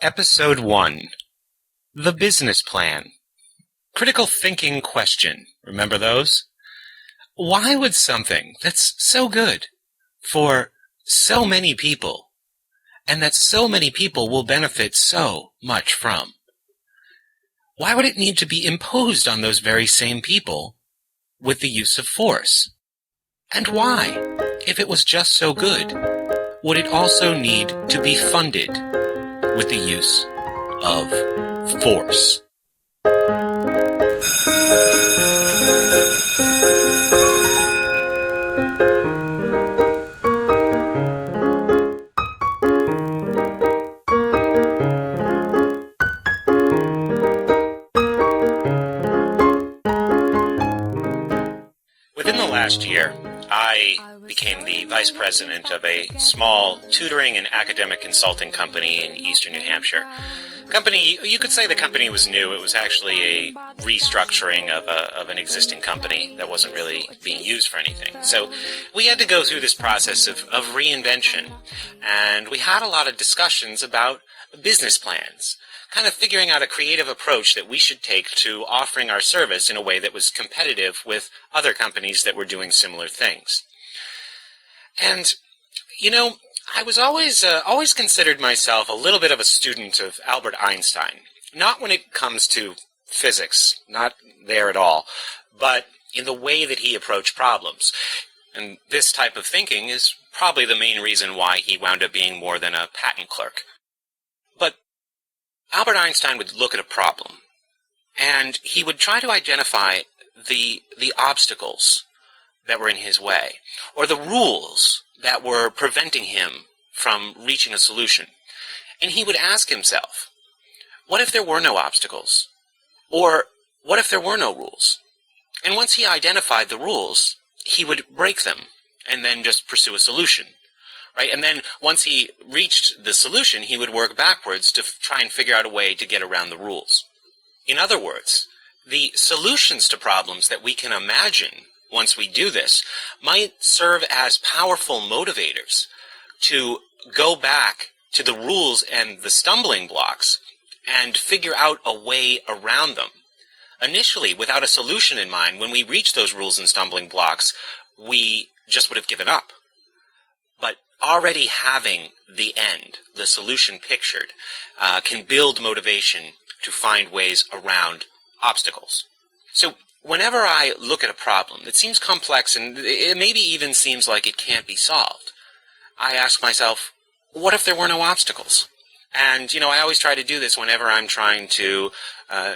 Episode 1. The Business Plan. Critical thinking question. Remember those? Why would something that's so good for so many people, and that so many people will benefit so much from, why would it need to be imposed on those very same people with the use of force? And why, if it was just so good, would it also need to be funded with the use of force? Within the last year, I became the vice president of a small tutoring and academic consulting company in eastern New Hampshire. You could say the company was new. It was actually a restructuring of an existing company that wasn't really being used for anything. So we had to go through this process of reinvention, and we had a lot of discussions about business plans, kind of figuring out a creative approach that we should take to offering our service in a way that was competitive with other companies that were doing similar things. And, I was always considered myself a little bit of a student of Albert Einstein. Not when it comes to physics, not there at all, but in the way that he approached problems. And this type of thinking is probably the main reason why he wound up being more than a patent clerk. But Albert Einstein would look at a problem, and he would try to identify the obstacles that were in his way, or the rules that were preventing him from reaching a solution. And he would ask himself, what if there were no obstacles? Or what if there were no rules? And once he identified the rules, he would break them and then just pursue a solution. Right? And then once he reached the solution, he would work backwards to try and figure out a way to get around the rules. In other words, the solutions to problems that we can imagine once we do this might serve as powerful motivators to go back to the rules and the stumbling blocks and figure out a way around them. Initially, without a solution in mind, when we reach those rules and stumbling blocks, we just would have given up. But already having the end, the solution pictured, can build motivation to find ways around obstacles. So whenever I look at a problem that seems complex and it maybe even seems like it can't be solved, I ask myself, what if there were no obstacles? And, I always try to do this whenever I'm trying to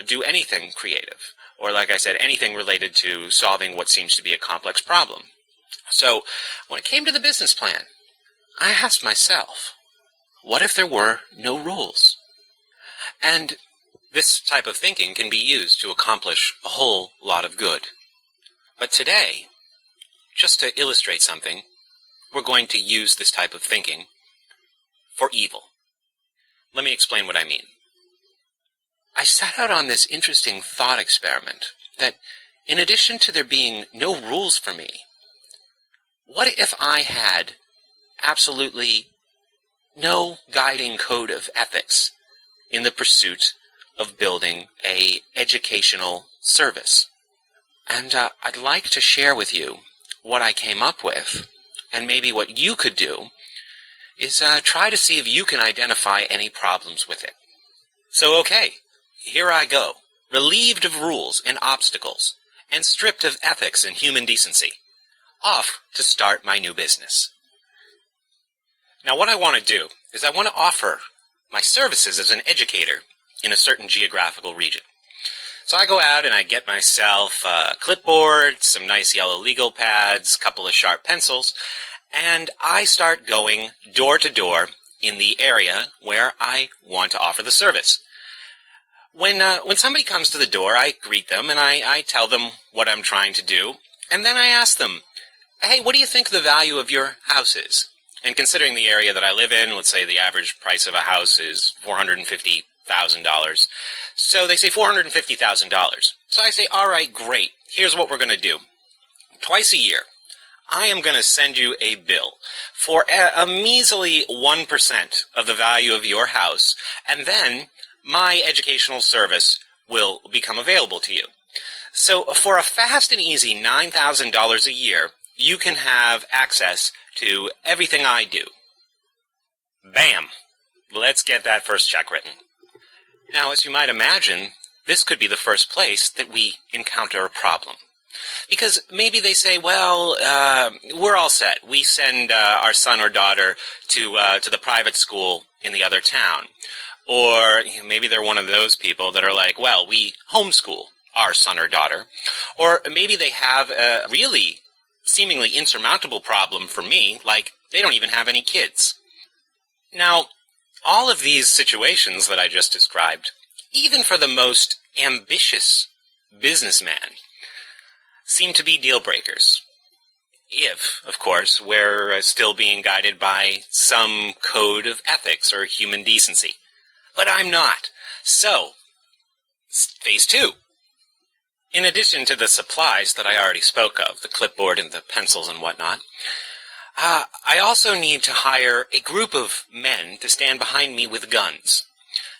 do anything creative, or like I said, anything related to solving what seems to be a complex problem. So when it came to the business plan, I asked myself, what if there were no rules? And this type of thinking can be used to accomplish a whole lot of good. But today, just to illustrate something, we're going to use this type of thinking for evil. Let me explain what I mean. I set out on this interesting thought experiment that in addition to there being no rules for me, what if I had absolutely no guiding code of ethics in the pursuit of building an educational service? And I'd like to share with you what I came up with, and maybe what you could do is try to see if you can identify any problems with it. So okay, here I go, relieved of rules and obstacles, and stripped of ethics and human decency, off to start my new business. Now what I want to do is I want to offer my services as an educator in a certain geographical region. So I go out and I get myself a clipboard, some nice yellow legal pads, a couple of sharp pencils, and I start going door to door in the area where I want to offer the service. When somebody comes to the door, I greet them and I tell them what I'm trying to do, and then I ask them, hey, what do you think the value of your house is? And considering the area that I live in, let's say the average price of a house is $450,000. So they say $450,000. So I say, all right, great. Here's what we're going to do. Twice a year, I am going to send you a bill for a measly 1% of the value of your house, and then my educational service will become available to you. So for a fast and easy $9,000 a year, you can have access to everything I do. Bam! Let's get that first check written. Now, as you might imagine, this could be the first place that we encounter a problem. Because maybe they say, well, we're all set. We send our son or daughter to the private school in the other town. Or maybe they're one of those people that are like, well, we homeschool our son or daughter. Or maybe they have a really seemingly insurmountable problem for me, like they don't even have any kids. Now, all of these situations that I just described, even for the most ambitious businessman, seem to be deal breakers. If, of course, we're still being guided by some code of ethics or human decency. But I'm not. So, phase 2. In addition to the supplies that I already spoke of, the clipboard and the pencils and whatnot, I also need to hire a group of men to stand behind me with guns.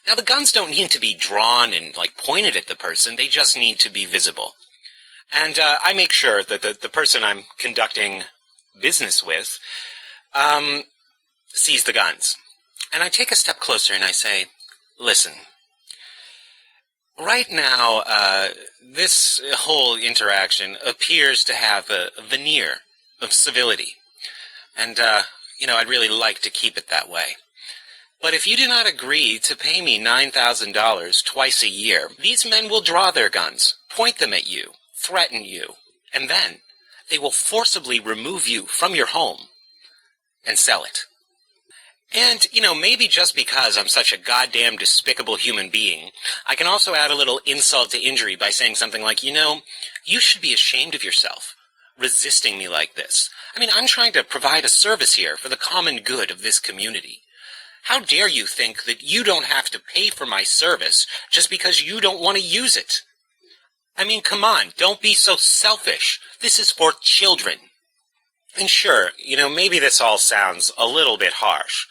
Now, the guns don't need to be drawn and, pointed at the person. They just need to be visible. And I make sure that the person I'm conducting business with sees the guns. And I take a step closer and I say, listen, right now, this whole interaction appears to have a veneer of civility. And, I'd really like to keep it that way. But if you do not agree to pay me $9,000 twice a year, these men will draw their guns, point them at you, threaten you, and then they will forcibly remove you from your home and sell it. And, maybe just because I'm such a goddamn despicable human being, I can also add a little insult to injury by saying something like, you should be ashamed of yourself, resisting me like this. I mean, I'm trying to provide a service here for the common good of this community. How dare you think that you don't have to pay for my service just because you don't want to use it? I mean, come on, don't be so selfish. This is for children. And sure, maybe this all sounds a little bit harsh,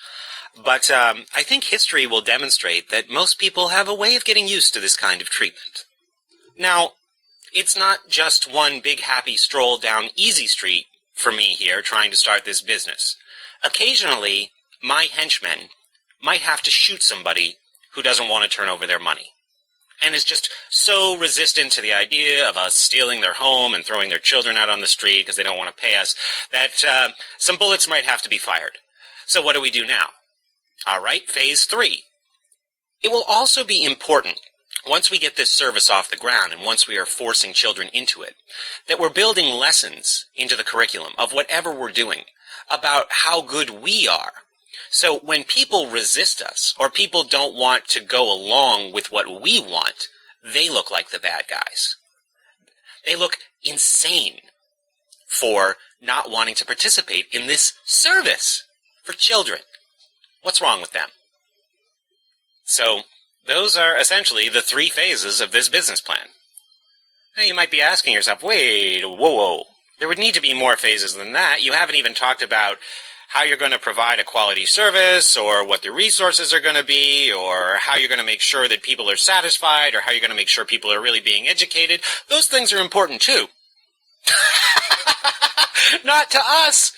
but I think history will demonstrate that most people have a way of getting used to this kind of treatment. Now, it's not just one big happy stroll down easy street for me here trying to start this business. Occasionally, my henchmen might have to shoot somebody who doesn't want to turn over their money, and is just so resistant to the idea of us stealing their home and throwing their children out on the street because they don't want to pay us, that some bullets might have to be fired. So what do we do now? All right, phase 3. It will also be important, once we get this service off the ground and once we are forcing children into it, that we're building lessons into the curriculum of whatever we're doing about how good we are. So when people resist us, or people don't want to go along with what we want, they look like the bad guys. They look insane for not wanting to participate in this service for children. What's wrong with them? So those are essentially the 3 phases of this business plan. Now you might be asking yourself, wait, whoa. There would need to be more phases than that. You haven't even talked about how you're going to provide a quality service, or what the resources are going to be, or how you're going to make sure that people are satisfied, or how you're going to make sure people are really being educated. Those things are important too. Not to us.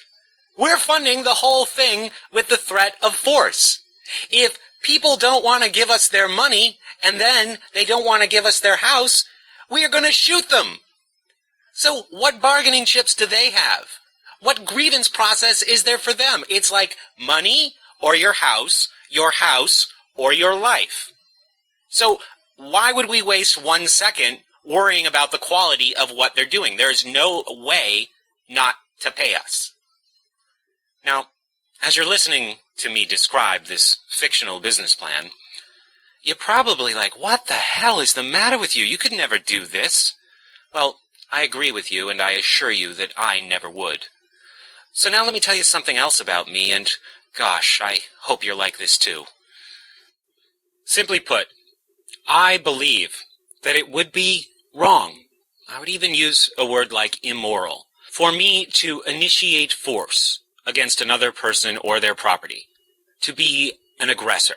We're funding the whole thing with the threat of force. If people don't want to give us their money, and then they don't want to give us their house, we are going to shoot them. So what bargaining chips do they have? What grievance process is there for them? It's like money or your house or your life. So why would we waste 1 second worrying about the quality of what they're doing? There's no way not to pay us. Now, as you're listening to me describe this fictional business plan, you're probably like, what the hell is the matter with you? You could never do this. Well, I agree with you, and I assure you that I never would. So now let me tell you something else about me, and gosh, I hope you're like this too. Simply put, I believe that it would be wrong, I would even use a word like immoral, for me to initiate force against another person or their property, to be an aggressor.